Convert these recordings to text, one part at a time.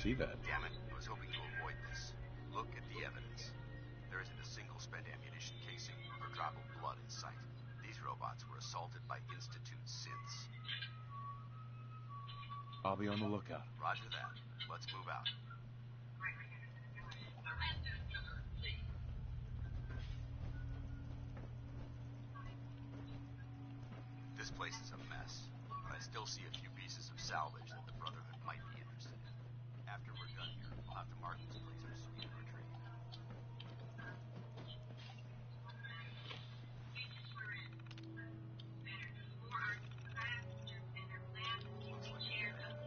see that. Damn it, I was hoping to avoid this. Look at the evidence. There isn't a single spent ammunition casing or drop of blood in sight. These robots were assaulted by Institute synths. I'll be on the lookout. Roger that. Let's move out. This place is a mess, but I still see a few pieces of salvage that the Brotherhood might be interested in. After we're done here, we'll have to mark this place for speed of retreat. Looks like a dead end.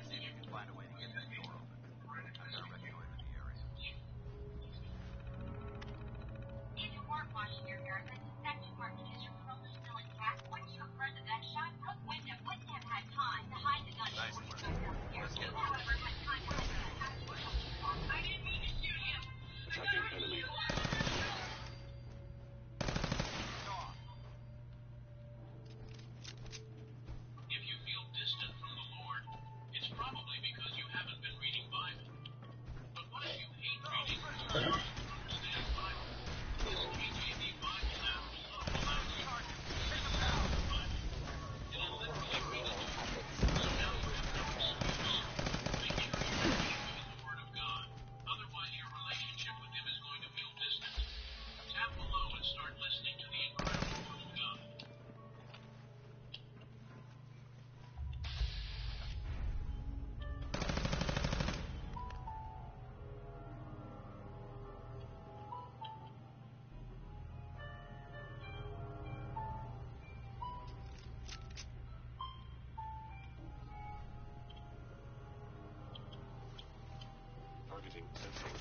See if you can find a way to get that door open. I'm gonna regulate the area. If you weren't watching your nerves, I suspect you weren't because you're probably still intact. Once you averted that shot, Brooke Wyndham wouldn't have had time to hide the gun. Nice work. Let's get However, had time to hide the gun. I didn't mean to shoot him. Attacking enemy. If you feel distant from the Lord, it's probably because you haven't been reading Bible. But what if you hate reading or don't understand Bible? This KJV Bible app below allows you to pick up the Bible. It'll literally read it to you. So now you have no excuse. Make sure you're reading the Word of God. Otherwise, your relationship with Him is going to feel distant. Tap below and start listening to the incredible Word of God. Targeting central.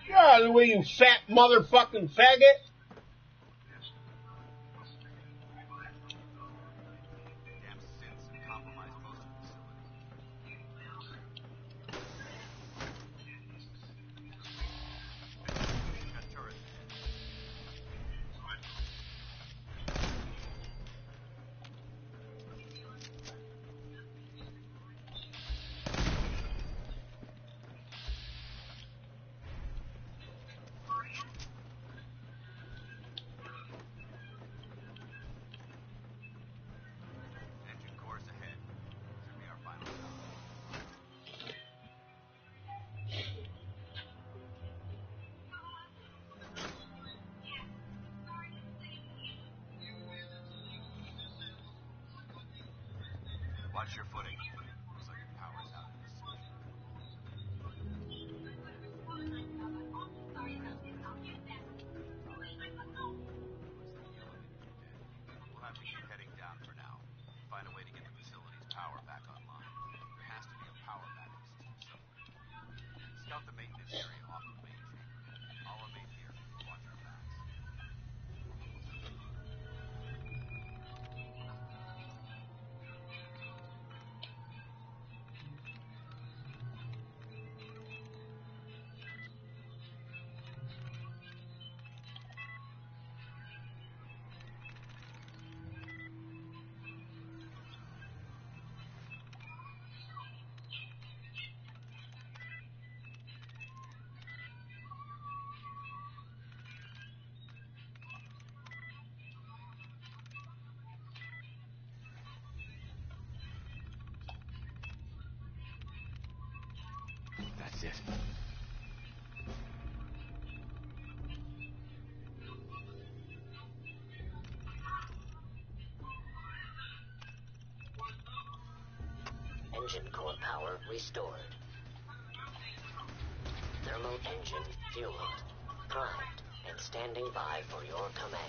Get out of the way, you fat motherfucking faggot! Damn synths have compromised most of the facility. Got turrets ahead. Engine cores ahead. This will be our final stop. Watch your footing. Looks like your power's out in this section. Looks like the elevator's dead. We'll have to keep heading down for now. Find a way to get the facility's power back online. There has to be a power backup system somewhere. Scout the maintenance area off of main chamber. I'll remain here. Watch our backs. That's it. Engine core power restored. Thermal engine fueled, primed, and standing by for your command.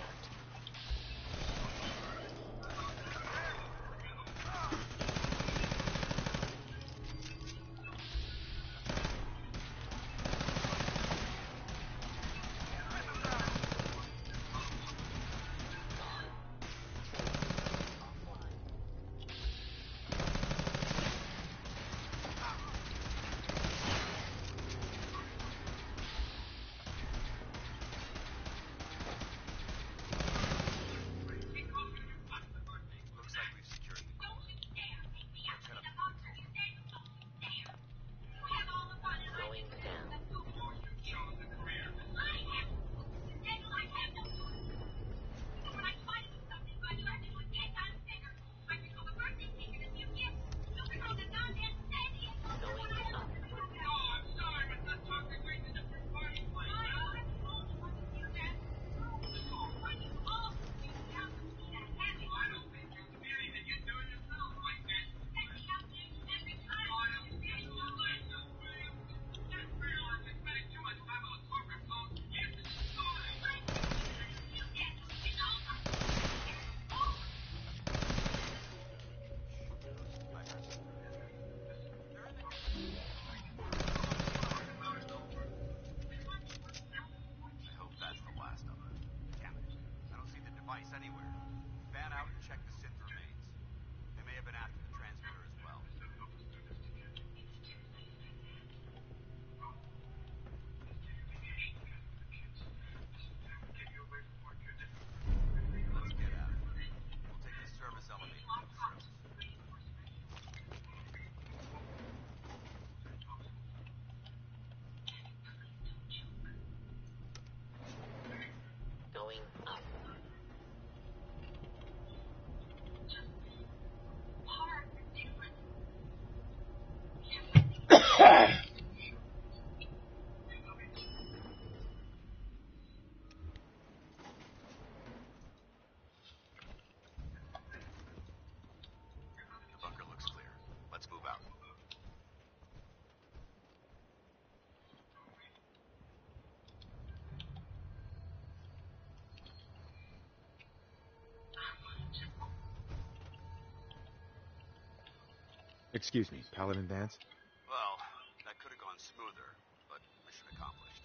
Excuse me, Paladin Dance? Well, that could have gone smoother, but mission accomplished.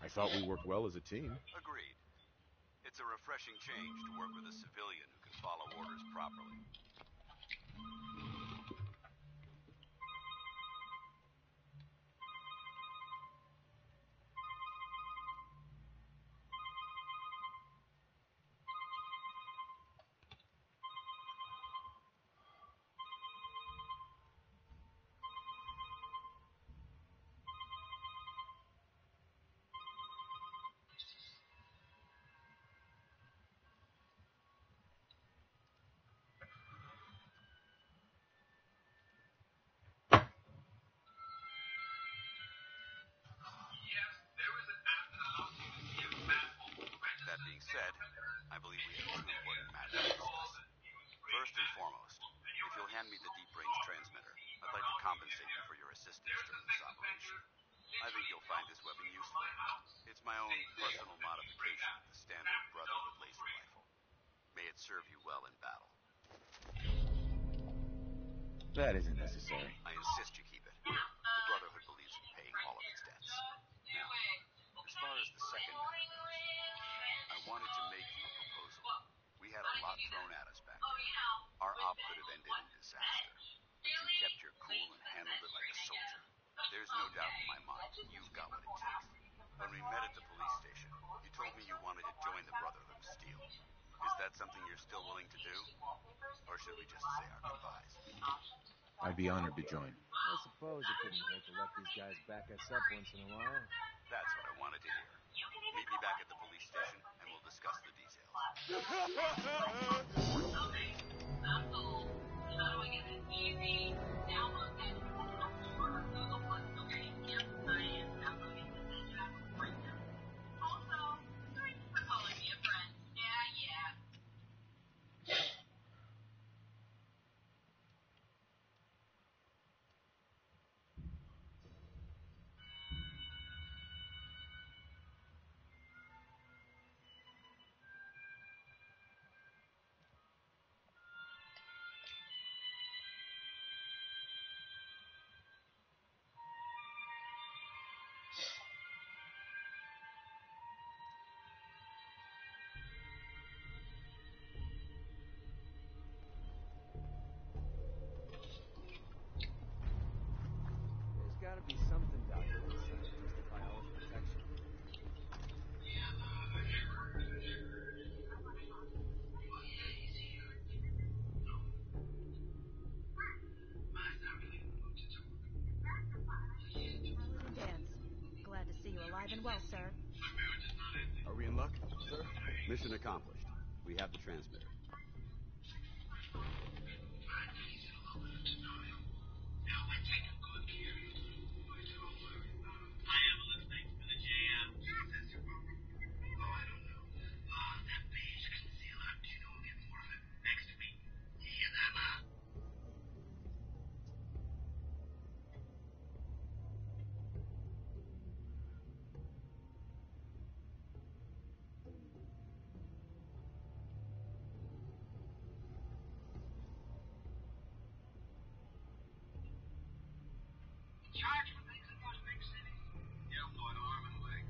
I thought we worked well as a team. Agreed. It's a refreshing change to work with a civilian who can follow orders properly. That being said, I believe we have two important matters to discuss. First and foremost, if you'll hand me the Deep Brain's transmitter, I'd like to compensate you for your assistance during this operation. I think you'll find this weapon useful. It's my own personal modification of the standard Brotherhood laser rifle. May it serve you well in battle. That isn't necessary. I insist you keep it. The Brotherhood believes in paying all of its debts. Now, as far as the second matter goes, I wanted to make you a proposal. We had a lot thrown at us back then. Our op could have ended in disaster. But you kept your cool and handled it like a soldier. There's no doubt in my mind you've got what it takes. When we met at the police station, you told me you wanted to join the Brotherhood of Steel. Is that something you're still willing to do? Or should we just say our goodbyes? I'd be honored to join. I suppose it couldn't hurt to let these guys back us up once in a while. That's what I wanted to hear. Meet me back at the police station, and we'll discuss the details. There's gotta be something documented to justify all this protection. Paladin Dance. Glad to see you alive and well, sir. Are we in luck, sir? Mission accomplished. We have the transmitter. Charge for things in most big cities. Yeah, for an arm and a leg.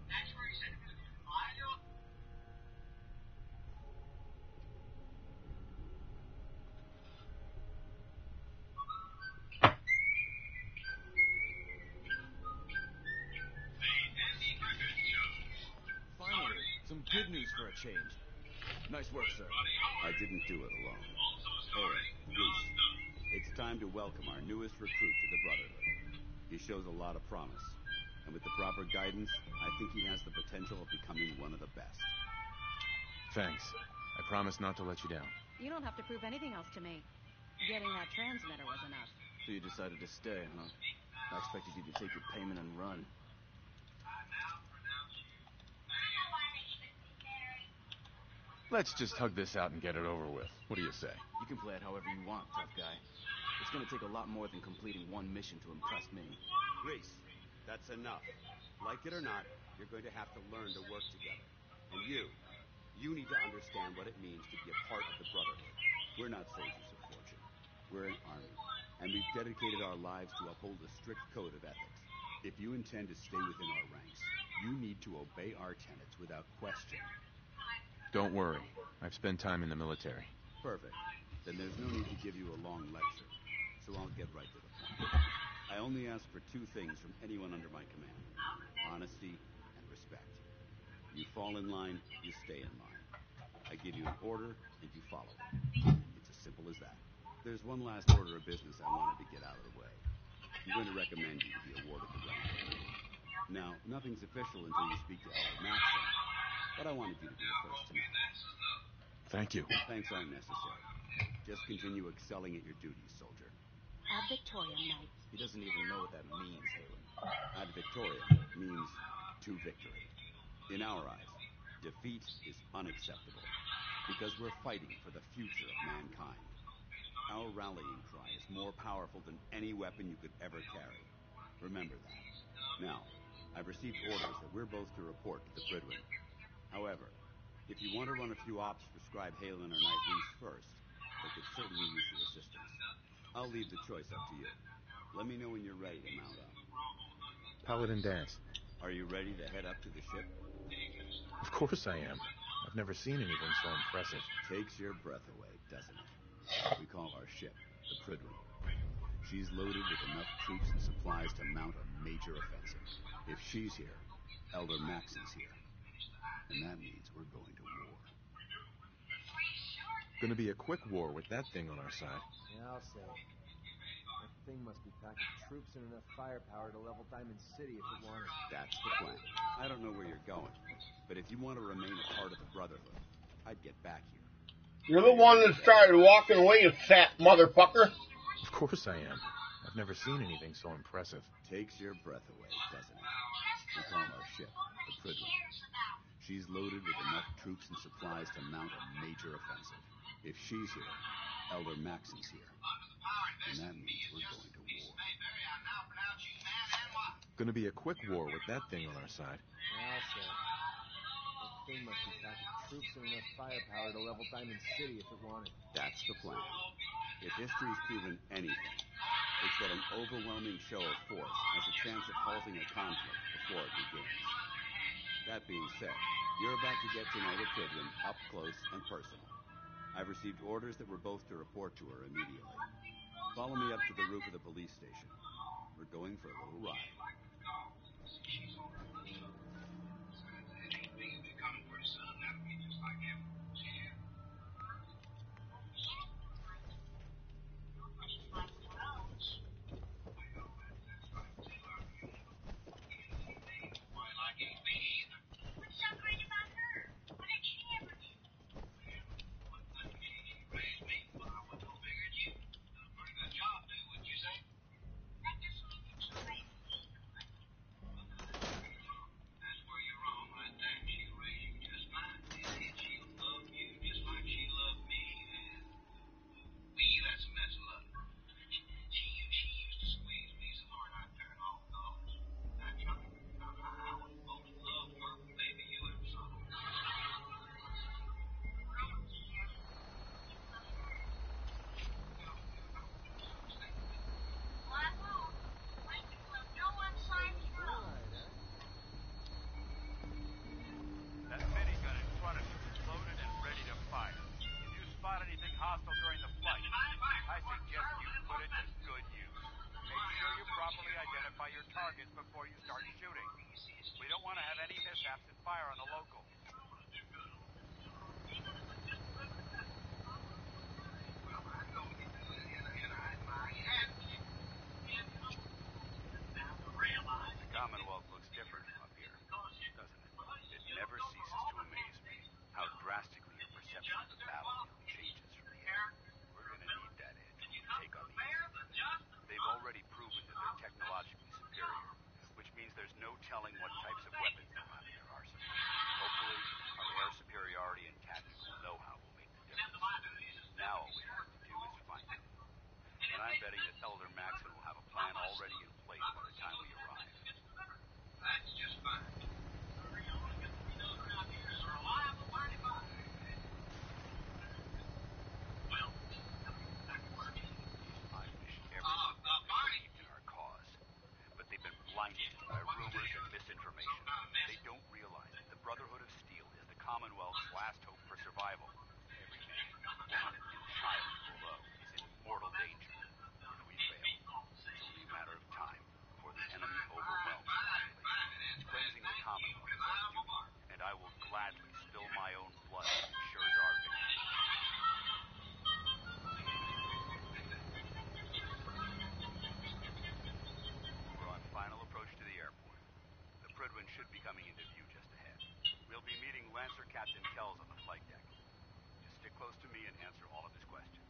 That's where he said he was going to fly you. Finally, some good news for a change. Nice work, sir. I didn't do it alone. Hey, Goose, it's time to welcome our newest recruit to the Brotherhood. He shows a lot of promise, and with the proper guidance, I think he has the potential of becoming one of the best. Thanks. I promise not to let you down. You don't have to prove anything else to me. Getting that transmitter was enough. So you decided to stay, huh? I expected you to take your payment and run. Let's just hug this out and get it over with. What do you say? You can play it however you want, tough guy. It's gonna take a lot more than completing one mission to impress me. Reese, that's enough. Like it or not, you're going to have to learn to work together. And you need to understand what it means to be a part of the Brotherhood. We're not soldiers of fortune. We're an army, and we've dedicated our lives to uphold a strict code of ethics. If you intend to stay within our ranks, you need to obey our tenets without question. Don't worry. I've spent time in the military. Perfect. Then there's no need to give you a long lecture. So I'll get right to the point. I only ask for two things from anyone under my command: honesty and respect. You fall in line, you stay in line. I give you an order, and you follow it. It's as simple as that. There's one last order of business I wanted to get out of the way. I'm going to recommend you to be awarded the rank. Now, nothing's official until you speak to Elder Maxim, but I wanted you to be the first to know. Thank you. Thanks aren't necessary. Just continue excelling at your duties, soldier. Ad Victoriam, Knight. He doesn't even know what that means, Halen. Ad Victoriam means to victory. In our eyes, defeat is unacceptable because we're fighting for the future of mankind. Our rallying cry is more powerful than any weapon you could ever carry. Remember that. Now, I've received orders that we're both to report to the Pridwin. However, if you want to run a few ops for Scribe Halen or Knight Reese first, they could certainly use your assistance. I'll leave the choice up to you. Let me know when you're ready to mount up. Paladin Dance. Are you ready to head up to the ship? Of course I am. I've never seen anything so impressive. Takes your breath away, doesn't it? We call our ship the Pridwin. She's loaded with enough troops and supplies to mount a major offensive. If she's here, Elder Maxim's here. And that means we're going to war. Gonna be a quick war with that thing on our side. Yeah, I'll say. That thing must be packed with troops and enough firepower to level Diamond City if it wanted. That's the plan. I don't know where you're going, but if you want to remain a part of the Brotherhood, I'd get back here. You're the one that started walking away, you fat motherfucker. Of course I am. I've never seen anything so impressive. Takes your breath away, doesn't it? We call our ship the Pridwin. She's loaded with enough troops and supplies to mount a major offensive. If she's here, Elder Maxim's here. And that means we're going to war. Gonna be a quick war with that thing on our side. Yeah, I'll say. That thing must be packed with troops and enough firepower to level Diamond City if it wanted. That's the plan. If history's proven anything, it's that an overwhelming show of force has a chance of halting a conflict before it begins. That being said, you're about to get to know the Pridwin up close and personal. I've received orders that we're both to report to her immediately. Follow me up to the roof of the police station. We're going for a little ride. What's so great about her? What did she ever do? That doesn't mean that she'll raise me. coming into view just ahead. We'll be meeting Lancer Captain Kells on the flight deck. Just stick close to me and answer all of his questions.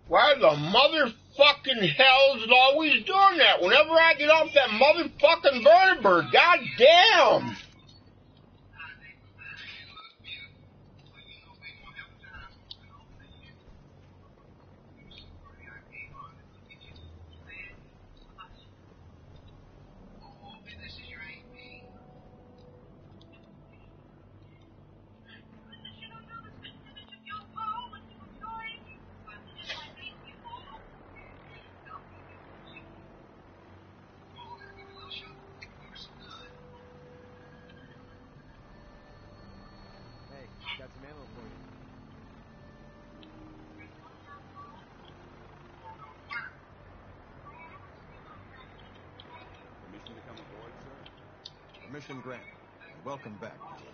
Why the motherfucking hell is it always doing that? Whenever I get off that motherfucking vertibird, goddamn! Got some ammo for you. Permission to come aboard, sir? Permission granted. And welcome back, Paladin.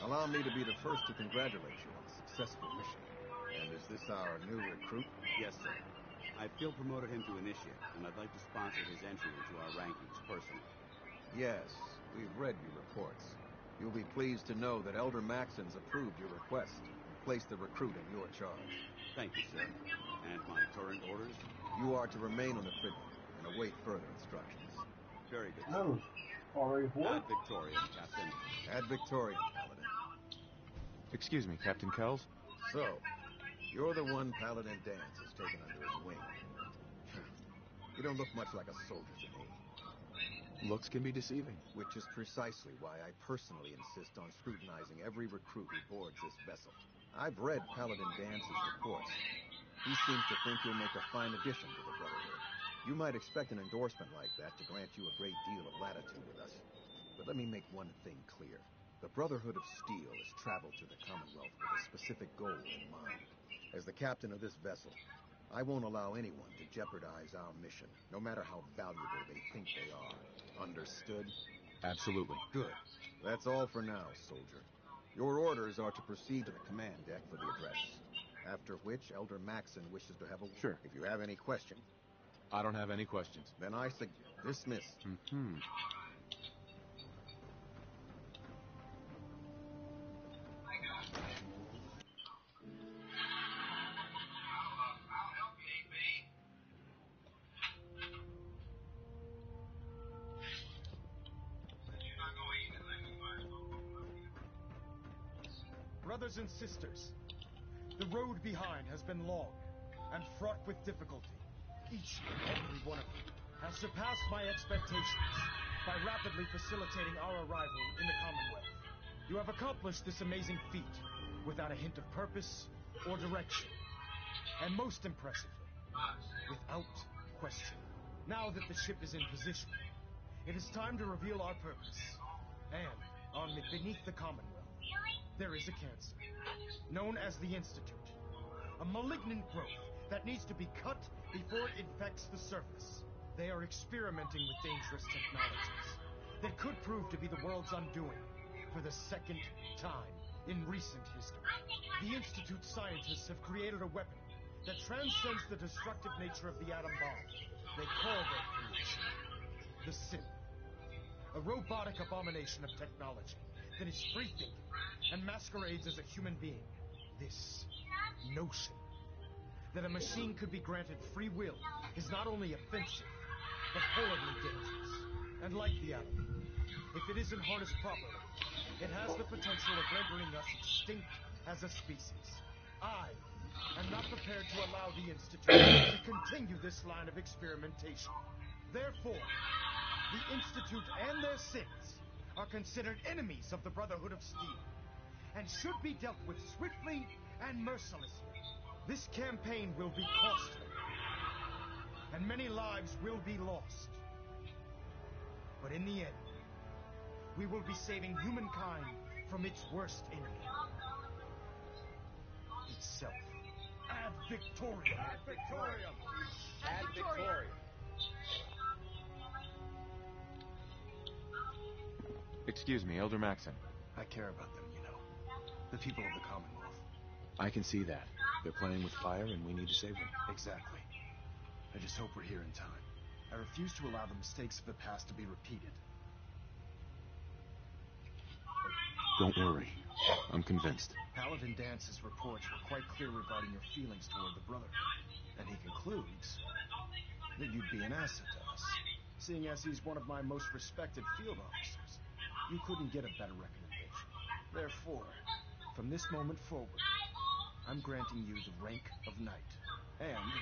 Allow me to be the first to congratulate you on a successful mission. And is this our new recruit? Yes, sir. I feel promoted him to initiate, and I'd like to sponsor his entry into our rankings personally. Yes, we've read your reports. You'll be pleased to know that Elder Maxon's approved your request and placed the recruit in your charge. Thank you, sir. And my current orders? You are to remain on the frigate and await further instructions. Very good. Oh, already Ad Victoriam, Captain. Ad Victoriam, Paladin. Excuse me, Captain Kells? So, you're the one Paladin Dance has taken under his wing. You don't look much like a soldier to me. Looks can be deceiving. Which is precisely why I personally insist on scrutinizing every recruit who boards this vessel. I've read Paladin Dance's reports. He seems to think you'll make a fine addition to the Brotherhood. You might expect an endorsement like that to grant you a great deal of latitude with us. But let me make one thing clear. The Brotherhood of Steel has traveled to the Commonwealth with a specific goal in mind. As the captain of this vessel, I won't allow anyone to jeopardize our mission, no matter how valuable they think they are. Understood? Absolutely. Good. That's all for now, soldier. Your orders are to proceed to the command deck for the address. After which, Elder Maxon wishes to have a... Sure. If you have any questions... I don't have any questions. Then I dismiss. Mm-hmm. Brothers and sisters, the road behind has been long and fraught with difficulty. Each and every one of you has surpassed my expectations by rapidly facilitating our arrival in the Commonwealth. You have accomplished this amazing feat without a hint of purpose or direction. And most impressively, without question. Now that the ship is in position, it is time to reveal our purpose. And beneath the Commonwealth, there is a cancer, known as the Institute. A malignant growth that needs to be cut before it infects the surface. They are experimenting with dangerous technologies that could prove to be the world's undoing for the second time in recent history. The Institute scientists have created a weapon that transcends the destructive nature of the atom bomb. They call their creation the Sin. A robotic abomination of technology that is free-thinking and masquerades as a human being. This notion that a machine could be granted free will is not only offensive, but horribly dangerous. And like the atom, if it isn't harnessed properly, it has the potential of rendering us extinct as a species. I am not prepared to allow the Institute to continue this line of experimentation. Therefore, the Institute and their sins are considered enemies of the Brotherhood of Steel, and should be dealt with swiftly and mercilessly. This campaign will be costly, and many lives will be lost. But in the end, we will be saving humankind from its worst enemy. Itself. Ad Victoriam! Ad Victoriam! Ad Victoriam! Excuse me, Elder Maxon. I care about them, you know. The people of the Commonwealth. I can see that. They're playing with fire and we need to save them. Exactly. I just hope we're here in time. I refuse to allow the mistakes of the past to be repeated. Don't worry. I'm convinced. Paladin Dance's reports were quite clear regarding your feelings toward the Brotherhood. And he concludes that you'd be an asset to us. Seeing as he's one of my most respected field officers, you couldn't get a better recommendation. Therefore, from this moment forward, I'm granting you the rank of Knight. And,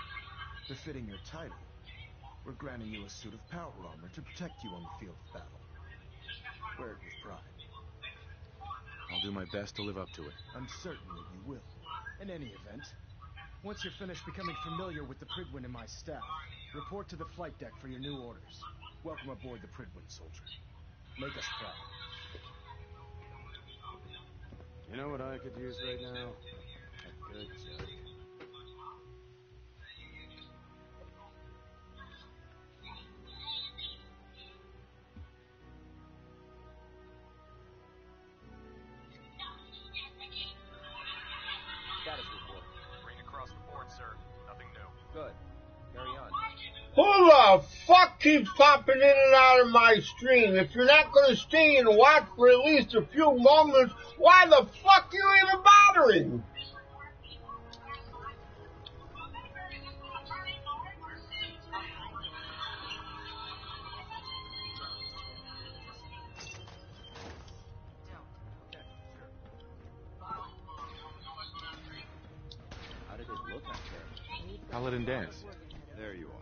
befitting your title, we're granting you a suit of power armor to protect you on the field of battle. Wear it with pride. I'll do my best to live up to it. I'm certain that you will. In any event, once you're finished becoming familiar with the Pridwin and my staff, report to the flight deck for your new orders. Welcome aboard the Pridwin, soldier. Make us proud. You know what I could use right now? A good joke. Status report. Green across the board, sir. Nothing new. Good. Carry on. Who the fuck keeps popping in and out of my stream? If you're not gonna stay and watch for at least a few moments, why the fuck are you even bothering? How did it look out there? Paladin Dance. There you are.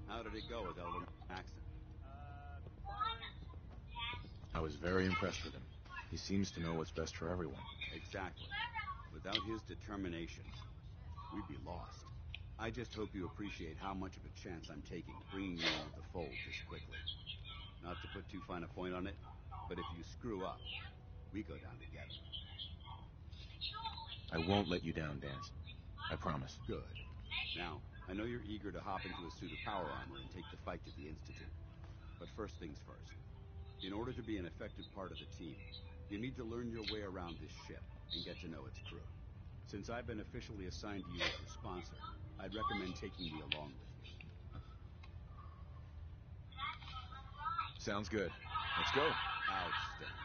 How did it go with Elder Maxon? I was very impressed with him. He seems to know what's best for everyone. Exactly. Without his determination, we'd be lost. I just hope you appreciate how much of a chance I'm taking bringing you into the fold this quickly. Not to put too fine a point on it, but if you screw up, we go down together. I won't let you down, Dance. I promise. Good. Now, I know you're eager to hop into a suit of power armor and take the fight to the Institute. But first things first. In order to be an effective part of the team, you need to learn your way around this ship and get to know its crew. Since I've been officially assigned to you as your sponsor, I'd recommend taking me along with you. Sounds good. Let's go. Outstanding.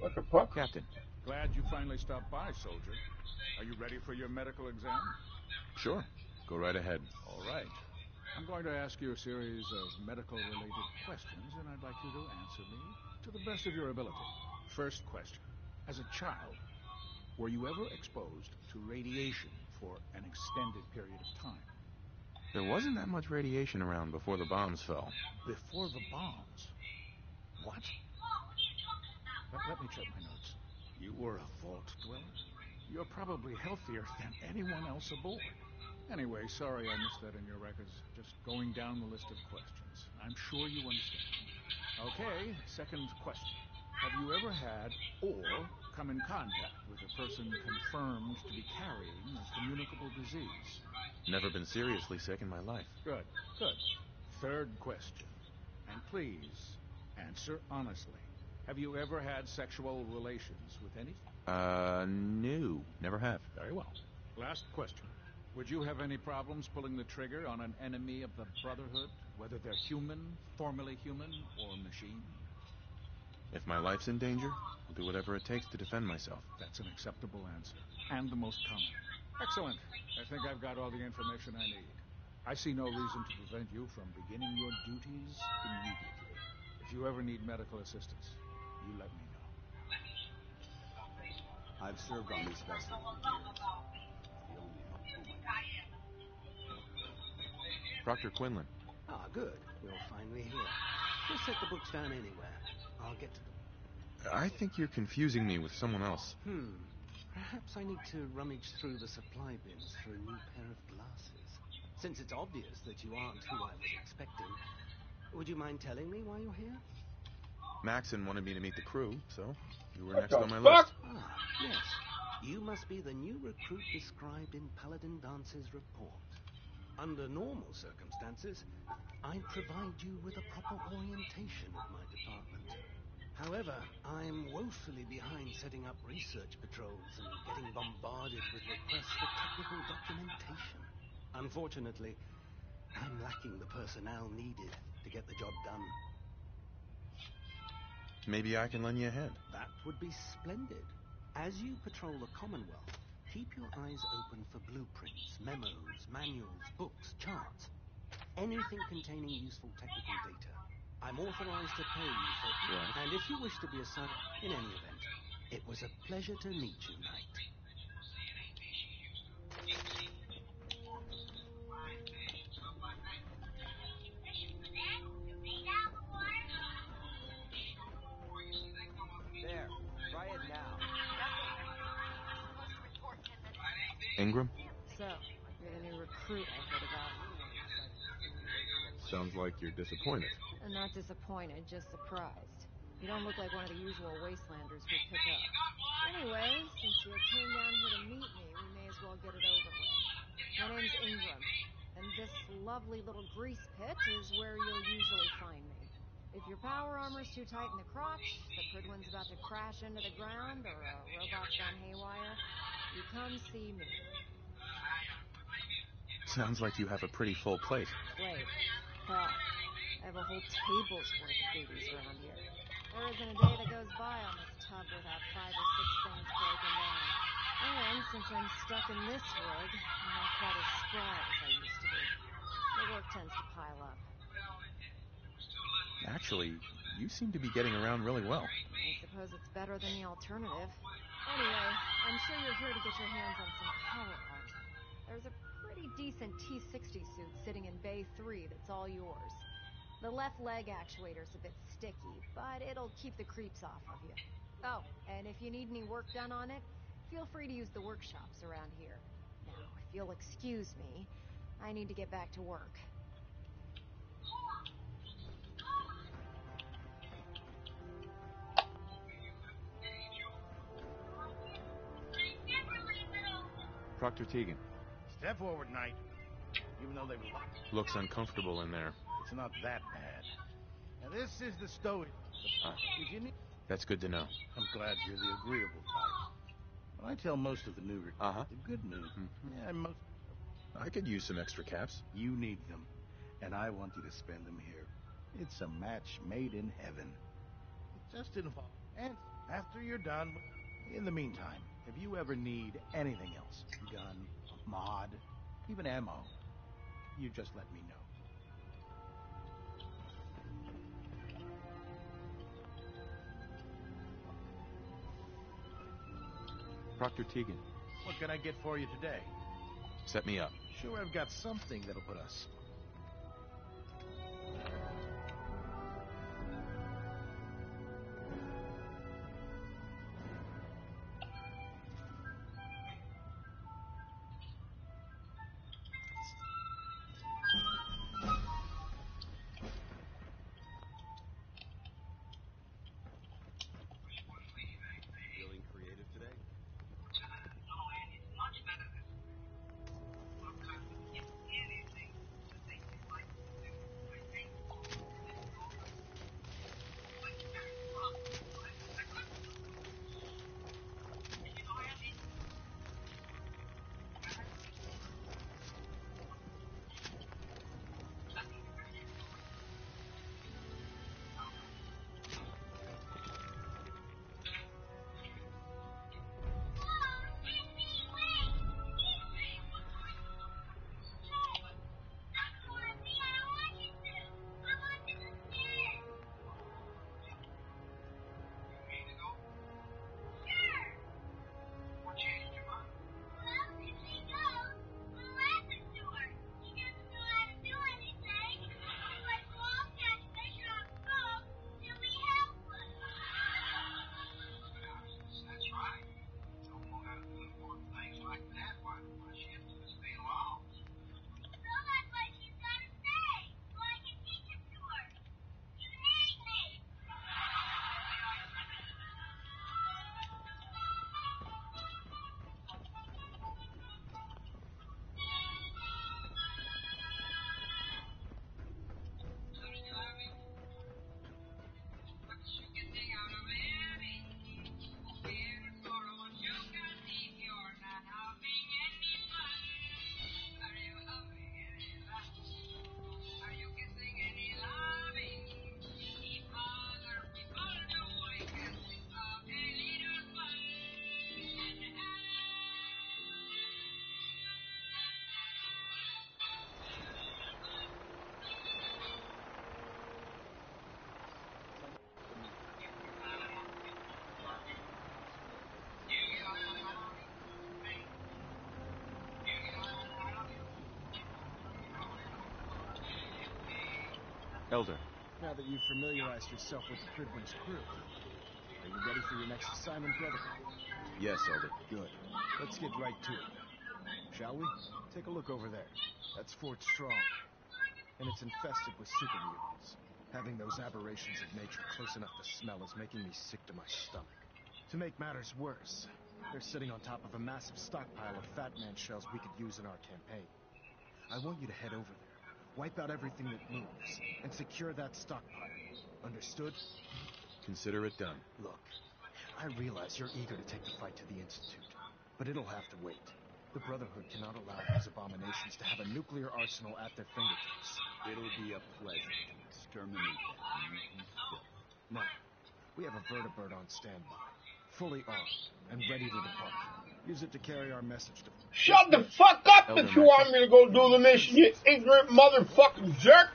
What the fuck? Captain. Glad you finally stopped by, soldier. Are you ready for your medical exam? Sure. Go right ahead. All right. I'm going to ask you a series of medical-related questions, and I'd like you to answer me to the best of your ability. First question. As a child, were you ever exposed to radiation for an extended period of time? There wasn't that much radiation around before the bombs fell. Before the bombs? What? Let me check my notes. You were a vault dweller? You're probably healthier than anyone else aboard. Anyway, sorry I missed that in your records. Just going down the list of questions. I'm sure you understand. Okay, second question. Have you ever had or come in contact with a person confirmed to be carrying a communicable disease? Never been seriously sick in my life. Good, good. Third question. And please, answer honestly. Have you ever had sexual relations with anything? No. Never have. Very well. Last question. Would you have any problems pulling the trigger on an enemy of the Brotherhood, whether they're human, formerly human, or machine? If my life's in danger, I'll do whatever it takes to defend myself. That's an acceptable answer, and the most common. Excellent. I think I've got all the information I need. I see no reason to prevent you from beginning your duties immediately. If you ever need medical assistance, you let me know. I've served on this vessel for years. It's the only home Proctor Quinlan. Ah, good. You're finally here. Just set the books down anywhere. I'll get to them. I think you're confusing me with someone else. Perhaps I need to rummage through the supply bins for a new pair of glasses. Since it's obvious that you aren't who I was expecting, would you mind telling me why you're here? Maxon wanted me to meet the crew, so you were What next the on my fuck? list. Ah, yes. You must be the new recruit described in Paladin Dance's report. Under normal circumstances, I'd provide you with a proper orientation of my department. However, I'm woefully behind setting up research patrols and getting bombarded with requests for technical documentation. Unfortunately, I'm lacking the personnel needed to get the job done. Maybe I can lend you a hand. That would be splendid. As you patrol the Commonwealth, keep your eyes open for blueprints, memos, manuals, books, charts. Anything containing useful technical data. I'm authorized to pay you for... Right. And if you wish to be assigned... In any event, it was a pleasure to meet you, Knight. There. Try it now. Ingram? So, you're the new recruit I heard about. Sounds like you're disappointed. I'm not disappointed, just surprised. You don't look like one of the usual wastelanders we pick up. Anyway, since you came down here to meet me, we may as well get it over with. My name's Ingram, and this lovely little grease pit is where you'll usually find me. If your power armor's too tight in the crotch, the Pridwin's about to crash into the ground, or a robot's gone haywire, you come see me. Sounds like you have a pretty full plate. Plate? Hell, I have a whole table's worth of duties around here. There isn't a day that goes by on this tub without 5 or 6 things breaking down. And since I'm stuck in this rig, I'm not quite as spry as I used to be. The work tends to pile up. Actually, you seem to be getting around really well. I suppose it's better than the alternative. Anyway, I'm sure you're here to get your hands on some power armor. There's a pretty decent T-60 suit sitting in Bay 3 that's all yours. The left leg actuator's a bit sticky, but it'll keep the creeps off of you. Oh, and if you need any work done on it, feel free to use the workshops around here. Now, if you'll excuse me, I need to get back to work. Proctor Tegan. Step forward, Knight. Even though they were locked. Looks uncomfortable in there. It's not that bad. Now, this is the stowage. If you need... That's good to know. I'm glad you're the agreeable type. When I tell most of the new recruits the good news, I could use some extra caps. You need them, and I want you to spend them here. It's a match made in heaven. It just involves... And after you're done, in the meantime, if you ever need anything else, gun, mod, even ammo, you just let me know. Proctor Tegan. What can I get for you today? Set me up. Sure, I've got something that'll put us. Feeling creative today? Elder. Now that you've familiarized yourself with the Pridwin's crew, are you ready for your next assignment, brother? Yes, Elder. Good. Let's get right to it. Shall we? Take a look over there. That's Fort Strong. And it's infested with super mutants. Having those aberrations of nature close enough to smell is making me sick to my stomach. To make matters worse, they're sitting on top of a massive stockpile of Fat Man shells we could use in our campaign. I want you to head over there, wipe out everything that moves, and secure that stockpile. Understood? Consider it done. Look, I realize you're eager to take the fight to the Institute, but it'll have to wait. The Brotherhood cannot allow these abominations to have a nuclear arsenal at their fingertips. It'll be a pleasure to exterminate that mutant filth. Now, we have a vertibird on standby, fully armed and ready to depart. Use it to carry our message to... Shut the fuck up if you want me to go do the mission, you ignorant motherfucking jerk!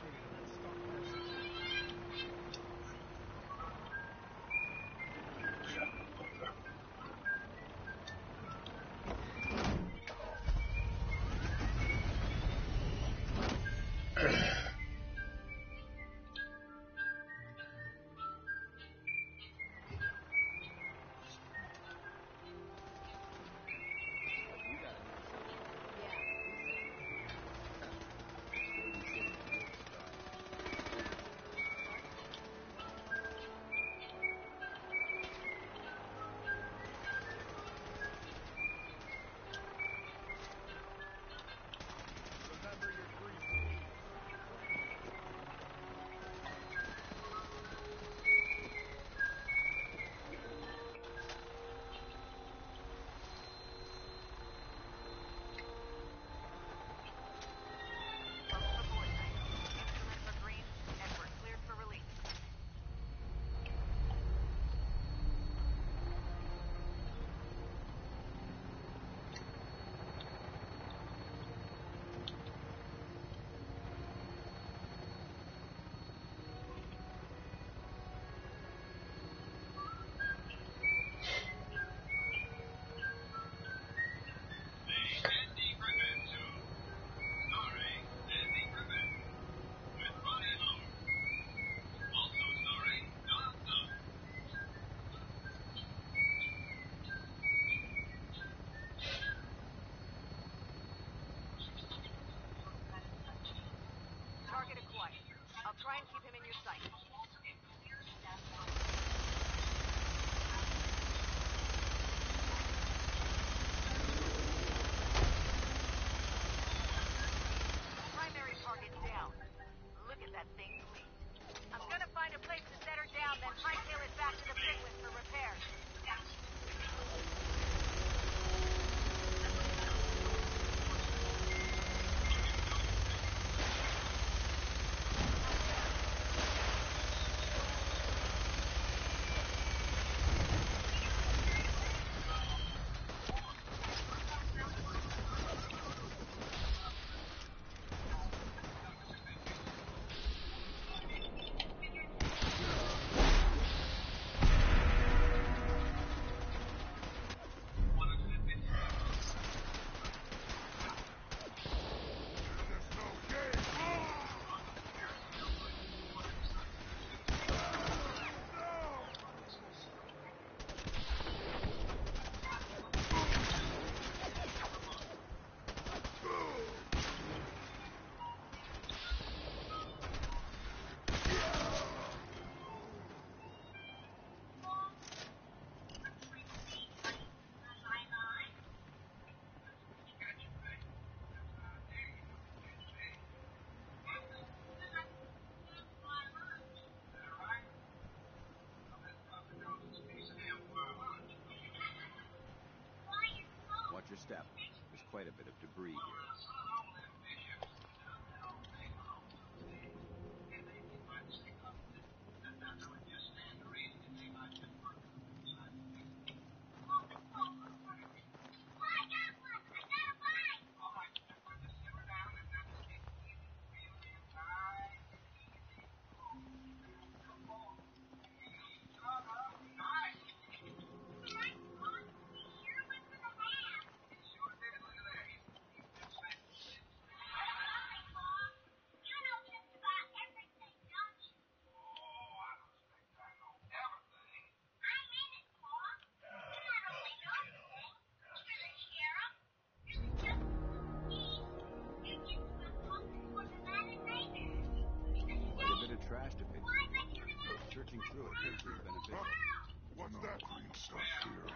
I'll try and keep him in your sight. Primary target down. Look at that thing bleed. I'm gonna find a place to set her down, then hightail it back to the Finland for repairs. Watch your step. There's quite a bit of debris here. Trash to pick. Searching through it could prove beneficial. What's that green stuff here?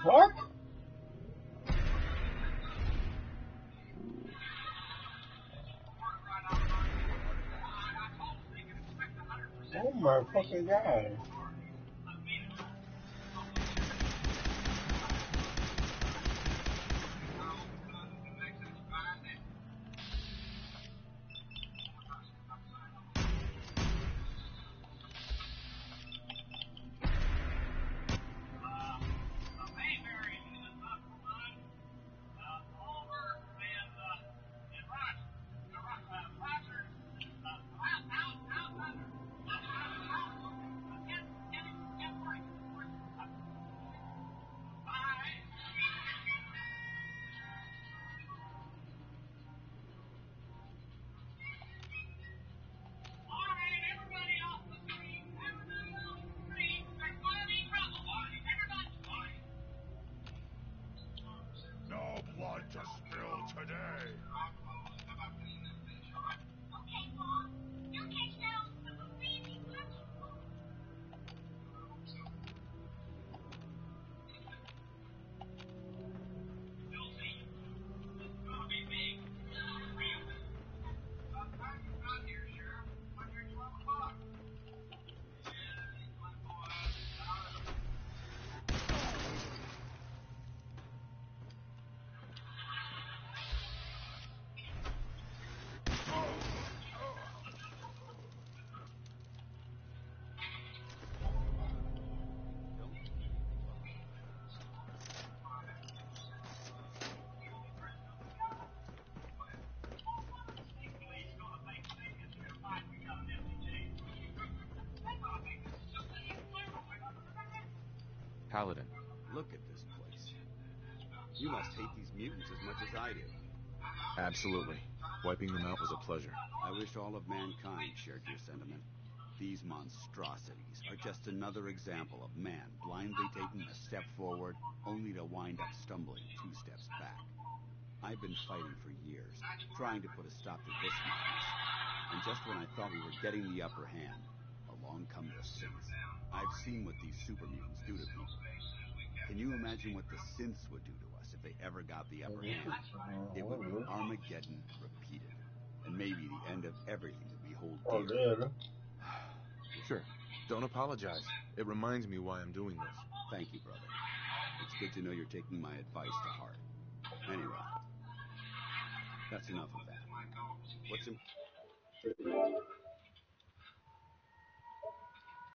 What? Oh my fucking god. Paladin. Look at this place. You must hate these mutants as much as I do. Absolutely. Wiping them out was a pleasure. I wish all of mankind shared your sentiment. These monstrosities are just another example of man blindly taking a step forward, only to wind up stumbling 2 steps back. I've been fighting for years, trying to put a stop to this madness. And just when I thought we were getting the upper hand, along come the synths. I've seen what these super mutants do to people. Can you imagine what the synths would do to us if they ever got the upper hand? It would be Armageddon repeated, and maybe the end of everything that we hold dear. Sure. Don't apologize. It reminds me why I'm doing this. Thank you, brother. It's good to know you're taking my advice to heart. Anyway, that's enough of that. What's